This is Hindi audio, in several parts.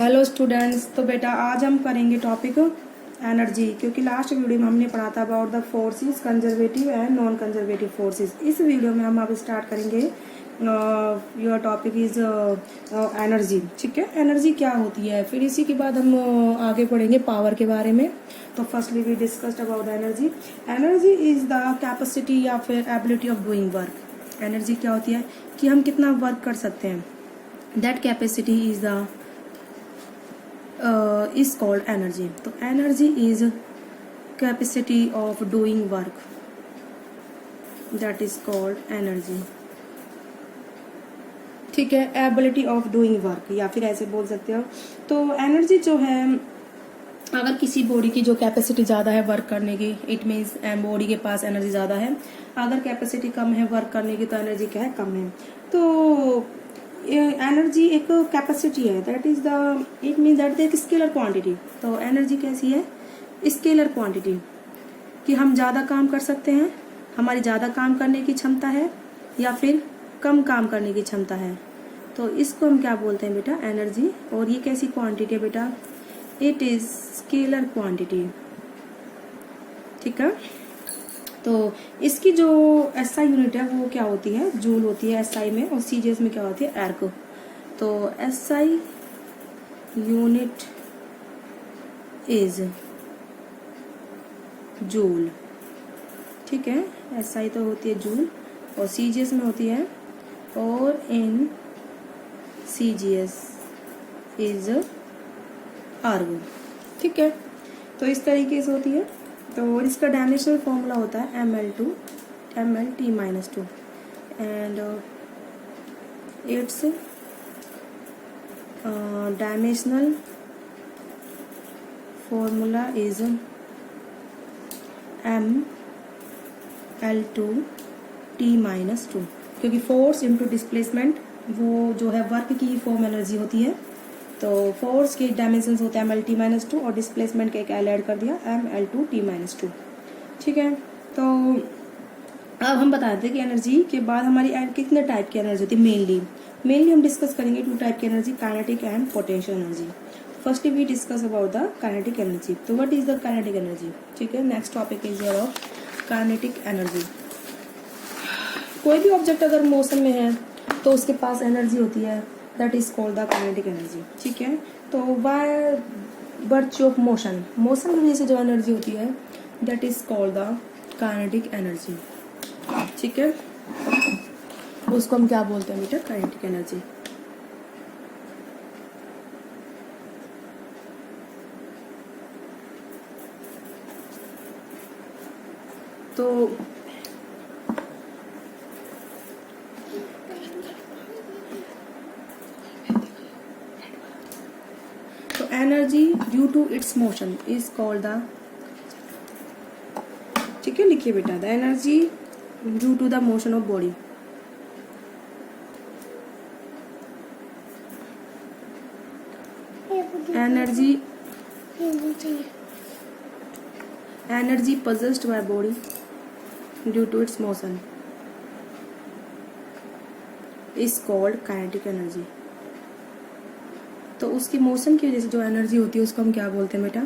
Hello students. तो बेटा आज हम करेंगे टॉपिक एनर्जी, क्योंकि लास्ट वीडियो में हमने पढ़ा था about the forces conservative and non conservative forces. इस वीडियो में हम अब स्टार्ट करेंगे योर टॉपिक इज एनर्जी। ठीक है, एनर्जी क्या होती है, फिर इसी के बाद हम आगे पढ़ेंगे पावर के बारे में। तो firstly we discussed about energy. Energy is the capacity या फिर ability of doing work. Energy क्या होती है कि हम कितना वर्क कर सकते हैं, that capacity is the is called energy. तो energy is capacity of doing work, that is called energy. ठीक है, ability of doing work या फिर ऐसे बोल सकते हो। तो एनर्जी जो है, अगर किसी बॉडी की जो कैपेसिटी ज़्यादा है वर्क करने की, इट मीन्स बॉडी के पास एनर्जी ज़्यादा है। अगर कैपेसिटी कम है वर्क करने की तो एनर्जी क्या है, कम है। तो एनर्जी एक कैपेसिटी है, that is the it mean that the scalar quantity. तो एनर्जी कैसी है, स्केलर क्वांटिटी, कि हम ज़्यादा काम कर सकते हैं, हमारी ज़्यादा काम करने की क्षमता है या फिर कम काम करने की क्षमता है। तो इसको हम क्या बोलते हैं बेटा, एनर्जी। और ये कैसी क्वांटिटी है बेटा, इट इज स्केलर क्वांटिटी। ठीक है, तो इसकी जो एसआई यूनिट है वो क्या होती है, जूल होती है एसआई में, और सीजीएस में क्या होती है, एर्ग। तो एसआई यूनिट इज जूल। ठीक है, एसआई तो होती है जूल और सीजीएस में होती है, और इन सीजीएस इज अर्ग। ठीक है, तो इस तरीके से होती है। तो इसका डायमेंशनल फॉर्मूला होता है ml2 mlt-2 and it's dimensional formula is ml2t-2, क्योंकि फोर्स इनटू डिस्प्लेसमेंट वो जो है वर्क की फॉर्म एनर्जी होती है। तो फोर्स के डायमेंशन होते हैं mlt-2 और डिस्प्लेसमेंट का एक एल ऐड कर दिया ml2t-2। ठीक है, तो अब हम बताते हैं कि एनर्जी के बाद हमारी कितने टाइप की एनर्जी होती है। मेनली हम डिस्कस करेंगे टू टाइप की energy, kinetic and potential energy. Firstly we discuss about the kinetic energy. तो what is the kinetic energy. ठीक है, next topic is your kinetic energy. कोई भी ऑब्जेक्ट अगर मोशन में है तो उसके पास एनर्जी होती है, that is called the kinetic energy. ठीक है, तो बाय बर्च ऑफ मोशन की वजह से जो एनर्जी होती है that is called the kinetic energy. ठीक है, उसको हम क्या बोलते हैं बेटा, काइनेटिक एनर्जी। तो energy due to its motion is called the, ठीक है, लिखिए बेटा, the energy due to the motion of body. Energy possessed by body due to its motion is called kinetic energy। तो उसकी मोशन की वजह से जो एनर्जी होती है उसको हम क्या बोलते हैं बेटा,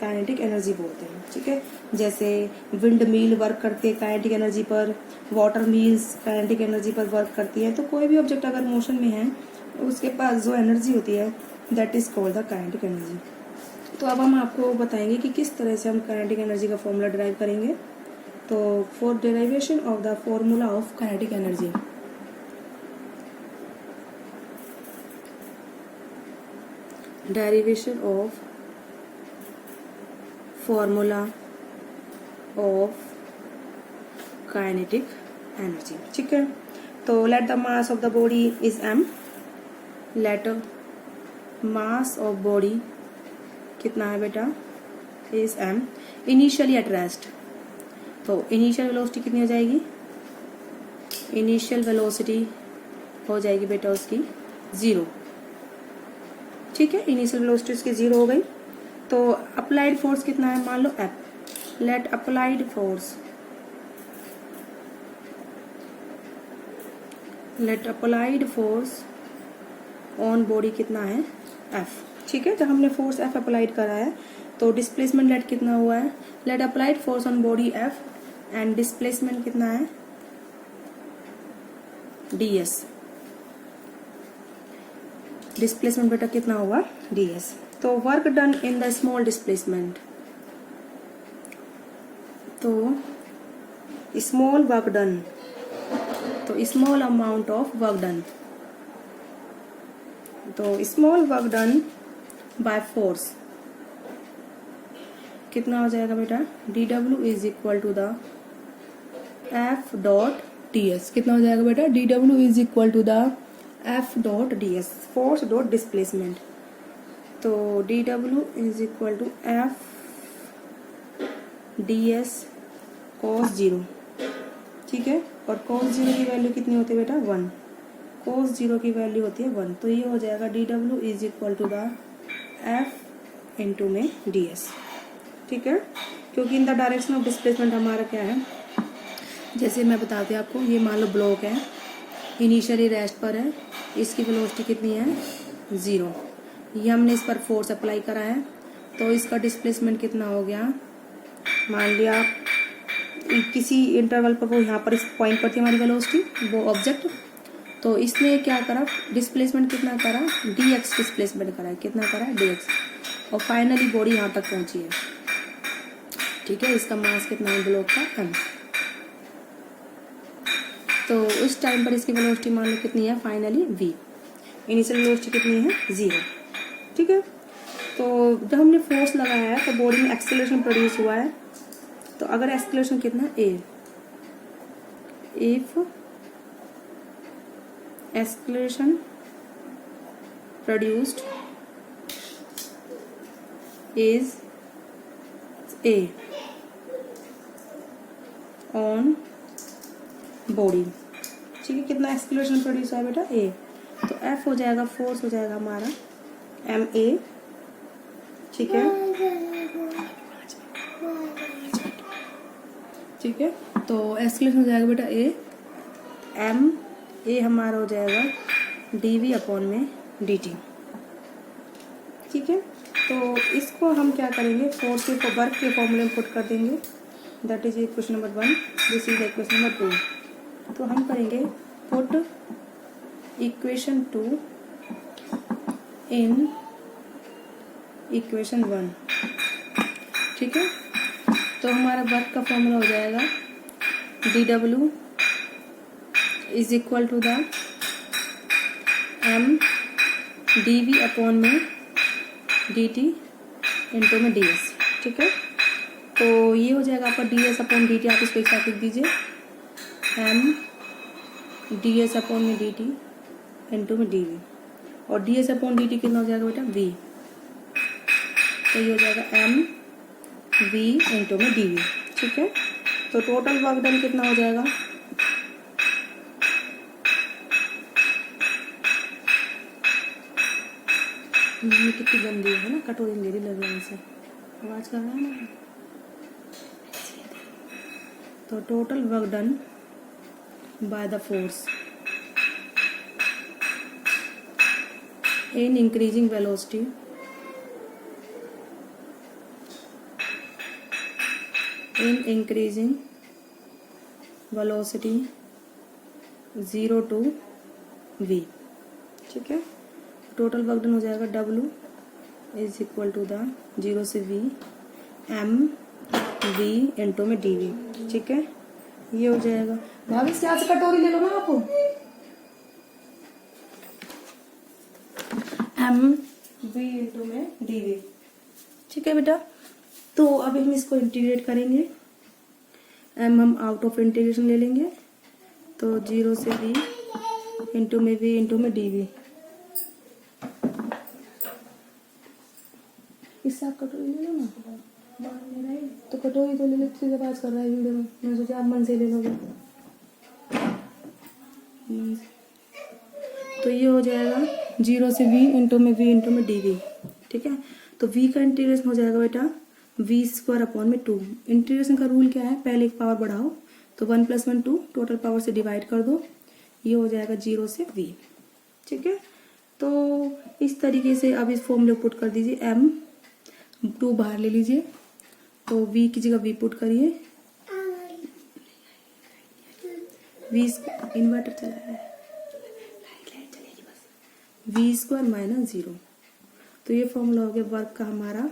काइनेटिक एनर्जी बोलते हैं। ठीक है, जैसे विंड मिल वर्क करती है काइनेटिक एनर्जी पर, वाटर मिल्स काइनेटिक एनर्जी पर वर्क करती है। तो कोई भी ऑब्जेक्ट अगर मोशन में है उसके पास जो एनर्जी होती है that is called the kinetic energy. तो अब हम आपको बताएंगे कि किस तरह से हम काइनेटिक एनर्जी का फॉर्मूला डिराइव करेंगे। तो for derivation of the formula of kinetic energy, derivation of formula of kinetic energy। ठीक है, तो let the mass of the body is m, let mass of body कितना है बेटा, is m, initially at rest। तो इनिशियल वेलोसिटी कितनी हो जाएगी, इनिशियल वेलोसिटी हो जाएगी बेटा उसकी 0। ठीक है, इनिशियल वेलोसिटी उसकी 0 हो गई। तो अप्लाइड फोर्स कितना है, मान लो F, let applied force let applied force on body कितना है एफ। ठीक है, जब हमने फोर्स एफ अप्लाइड करा है तो डिस्प्लेसमेंट लेट कितना हुआ है, let applied force on body F and displacement कितना है ds। डिस्प्लेसमेंट बेटा कितना हुआ ds। तो work done in the small displacement, तो स्मॉल वर्क डन, तो small amount of work done, तो small work done by force कितना हो जाएगा बेटा, dw is equal to the F dot ds। कितना हो जाएगा बेटा, dw is equal to the F dot ds, force dot displacement. तो dw is equal to F ds cos 0। ठीक है, और cos 0 की वैल्यू कितनी होती है बेटा 1, cos 0 की वैल्यू होती है 1। तो ये हो जाएगा dw is equal to the F into में ds। ठीक है, क्योंकि in the direction of displacement हमारा क्या है, जैसे मैं बताती हूँ आपको, ये मान लो ब्लॉक है, इनिशियली रेस्ट पर है, इसकी वेलोसिटी कितनी है 0, ये हमने इस पर फोर्स अप्लाई करा है, तो इसका डिस्प्लेसमेंट कितना हो गया, मान लिया किसी इंटरवल पर, वो यहाँ पर इस पॉइंट पर थी हमारी वेलोसिटी, वो ऑब्जेक्ट, तो इसने क्या करा, डिस्प्लेसमेंट कितना करा dx डिस्प्लेसमेंट करा है, कितना करा dx, और फाइनली बॉडी यहाँ तक पहुंची है। ठीक है, इसका मास कितना है ब्लॉक का m। तो उस टाइम पर इसकी वेलोसिटी मान लो कितनी है फाइनली v, इनिशियल वेलोसिटी कितनी है 0। ठीक है, तो जब हमने फोर्स लगाया है तो बॉडी में एक्सेलरेशन प्रोड्यूस हुआ है, तो अगर एक्सेलरेशन कितना a, if acceleration produced is a on body. ठीक है, कितना एक्सेलरेशन प्रोड्यूस है बेटा a, तो F हो जाएगा, फोर्स हो जाएगा हमारा ma। ठीक है, ठीक है, तो एक्सेलरेशन हो जाएगा बेटा a, ma हमारा हो जाएगा dv अपॉन में dt। ठीक है, तो इसको हम क्या करेंगे, फोर्स के वर्क के फॉर्मूले में पुट कर देंगे, that is equation number 1, this is equation number 2। तो हम करेंगे पुट इक्वेशन 2 इन इक्वेशन 1। ठीक है, तो हमारा वर्क का फॉर्मूला हो जाएगा dw is equal to the m dv upon में dt इंटू में ds। ठीक है, तो ये हो जाएगा आपका ds अपॉन dt, आप इसको एक साथ लिख दीजिए, m ds अपॉन में dt इंटू में dv, और ds अपॉन dt कितना हो जाएगा बेटा v, तो ये हो जाएगा m v इंटू में dv। ठीक है, तो टोटल वर्क डन कितना हो जाएगा, मम्मी कितनी गंदी है ना, कटोरी मेरी लग रही है, आवाज कर रहा है ना। तो total work done by the force in increasing velocity velocity 0 to v। ठीक है, टोटल वर्क डन हो जाएगा W is equal to the 0 से v m v इंटू में dv। ठीक है, ये हो जाएगा, भाभी से यहाँ से कटोरी ले लो ना आप, m v इंटू में dv। ठीक है बेटा, तो अब हम इसको इंटीग्रेट करेंगे, m हम आउट ऑफ इंटीग्रेशन ले लेंगे, तो 0 से v इंटू में v इंटू में dv। इससे आप कटोरी ले लो ना, तो कटोरी तो ले लो, तुझे बात कर रहा है वीडियो में, मैं सोचा आप मन से ले लोगे। तो ये हो जाएगा 0 से v इंटू में dv। ठीक है, तो v का इंटीग्रेशन हो जाएगा बेटा v स्क्वायर अपॉन में 2। इंटीग्रेशन का रूल क्या है, पहले एक पावर बढ़ाओ, तो 1 + 1 2, टोटल पावर से डिवाइड कर दो, ये हो जाएगा 0 से v। ठीक है, तो इस तरीके से अब इस फॉर्मूले को पुट कर दीजिए, m2 बाहर ले लीजिए, तो v की जगह v पुट करिए, v इन्वर्टर चला है, लाइट चलेगी बस, v स्क्वायर माइनस 0। तो ये फॉर्मूला हो गया वर्क का हमारा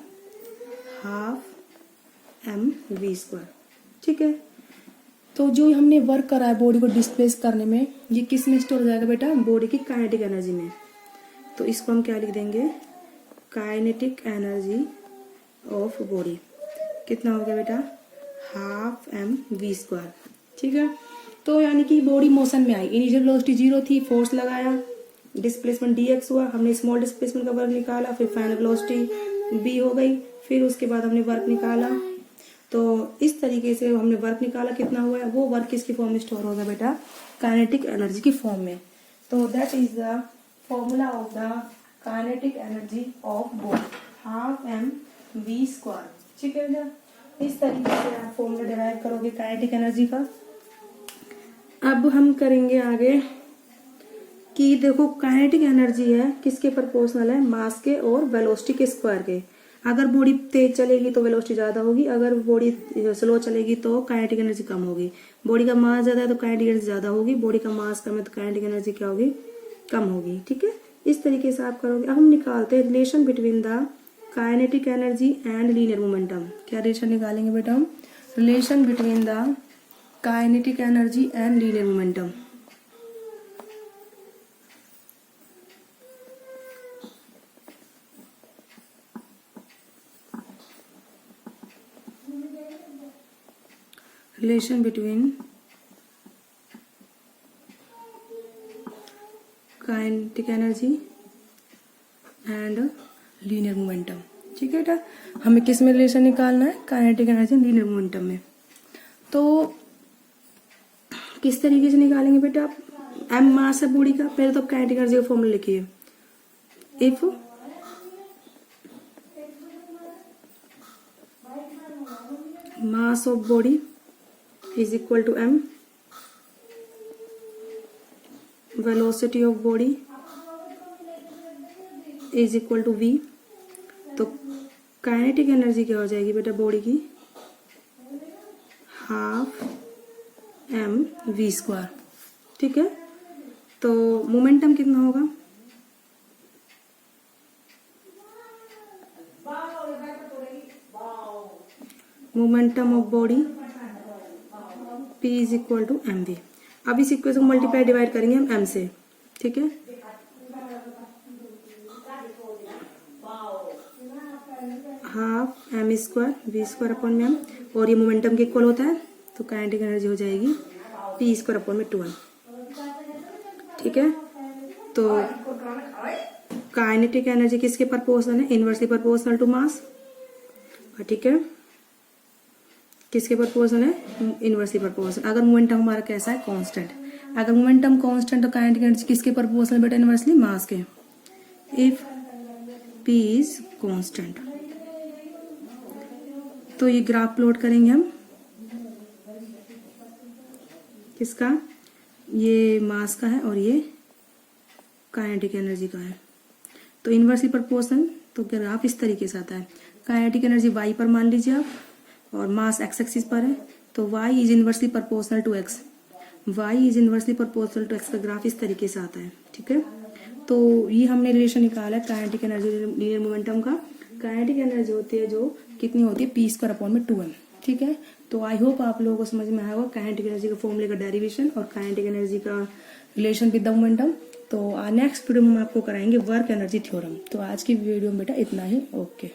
हाफ m v स्क्वायर। ठीक है, तो जो हमने वर्क करा है बॉडी को डिस्प्लेस करने में, ये किस में स्टोर हो जाएगा बेटा, बॉडी की काइनेटिक एनर्जी में। तो इसको हम क्या लिख देंगे, काइनेटिक एनर्जी ऑफ बॉडी कितना हो गया बेटा, हाफ m v स्क्वायर। ठीक है, तो यानी कि बॉडी मोशन में आई, इनिशियल वेलोसिटी 0 थी, फोर्स लगाया, डिस्प्लेसमेंट dx हुआ, हमने स्मॉल डिस्प्लेसमेंट का वर्क निकाला, फिर फाइनल वेलोसिटी v हो गई, फिर उसके बाद हमने वर्क निकाला। तो इस तरीके से हमने वर्क निकाला, कितना हुआ है, वो वर्क किसकी फॉर्म में स्टोर होगा बेटा, काइनेटिक एनर्जी की फॉर्म में। तो that is the formula of the kinetic energy of body, half m v square. ठीक है ना, इस तरीके से आप फॉर्मूला डिराइव करोगे काइनेटिक एनर्जी का। अब हम करेंगे आगे कि देखो काइनेटिक एनर्जी है किसके प्रोपोर्शनल है, मास के और वेलोसिटी के स्क्वायर के। अगर बॉडी तेज चलेगी तो वेलोसिटी ज्यादा होगी, अगर बॉडी स्लो चलेगी तो काइनेटिक एनर्जी कम होगी। बॉडी का मास ज्यादा है तो काइनेटिक एनर्जी ज्यादा होगी, बॉडी का मास कम है तो काइनेटिक एनर्जी क्या होगी, कम होगी। ठीक है, इस तरीके से आप करोगे। अब हम निकालते हैं relation between the kinetic energy and linear momentum. क्या रिलेशन निकालेंगे बेटा हम, relation between the kinetic energy and linear momentum. relation between kinetic energy and linear momentum। ठीक है बेटा, हमें किस में रिलेशन निकालना है, kinetic energy and linear momentum में। तो किस तरीके से निकालेंगे बेटा आप, m मास है बॉडी का, पहले तो काइनेटिक एनर्जी का फॉर्मूला लिखिए, if mass of body is equal to m, velocity of body is equal to v। तो काइनेटिक एनर्जी क्या हो जाएगी बेटा बॉडी की, हाफ m v स्क्वायर। ठीक है, तो मोमेंटम कितना होगा, momentum of body p is equal to M V. अब इस इक्वेशन को मल्टीप्लाई डिवाइड करेंगे हम m से। ठीक है, half m square v square upon में m, और ये मोमेंटम के इक्वल होता है, तो काइनेटिक एनर्जी हो जाएगी p स्क्वायर अपॉन में 2m। ठीक है, तो काइनेटिक एनर्जी किसके प्रोपोर्शनल है, इनवर्सली प्रोपोर्शनल टू मास। ठीक है, किसके प्रोपोर्शनल है, इनवर्सली प्रोपोर्शनल। अगर मोमेंटम हमारा कैसा है, कांस्टेंट, अगर मोमेंटम कांस्टेंट तो काइनेटिक एनर्जी किसके प्रोपोर्शनल बेटा, इनवर्सली मास के। इफ p इज कांस्टेंट, तो ये ग्राफ प्लॉट करेंगे हम, किसका, ये मास का है और ये काइनेटिक एनर्जी का है। तो इनवर्सली प्रोपोर्शनल, तो ग्राफ इस तरीके से आता है, काइनेटिक एनर्जी y पर मान लीजिए आप, और मास x एक्सिस पर है, तो y is inversely proportional to x, y is inversely proportional to x का ग्राफ इस तरीके से आता है। ठीक है, तो ये हमने रिलेशन निकाला है काइनेटिक एनर्जी लीनियर मोमेंटम का। काइनेटिक एनर्जी होती है जो कितनी होती है, p स्क्वायर अपॉन में 2m। ठीक है, तो आई होप आप लोगों को समझ में आया होगा काइनेटिक एनर्जी का फॉर्मूले का डेरिवेशन और काइनेटिक एनर्जी का रिलेशन विद द मोमेंटम। तो नेक्स्ट वीडियो में हम आपको कराएंगे वर्क एनर्जी थ्योरम। तो आज की वीडियो में बेटा इतना ही, ओके।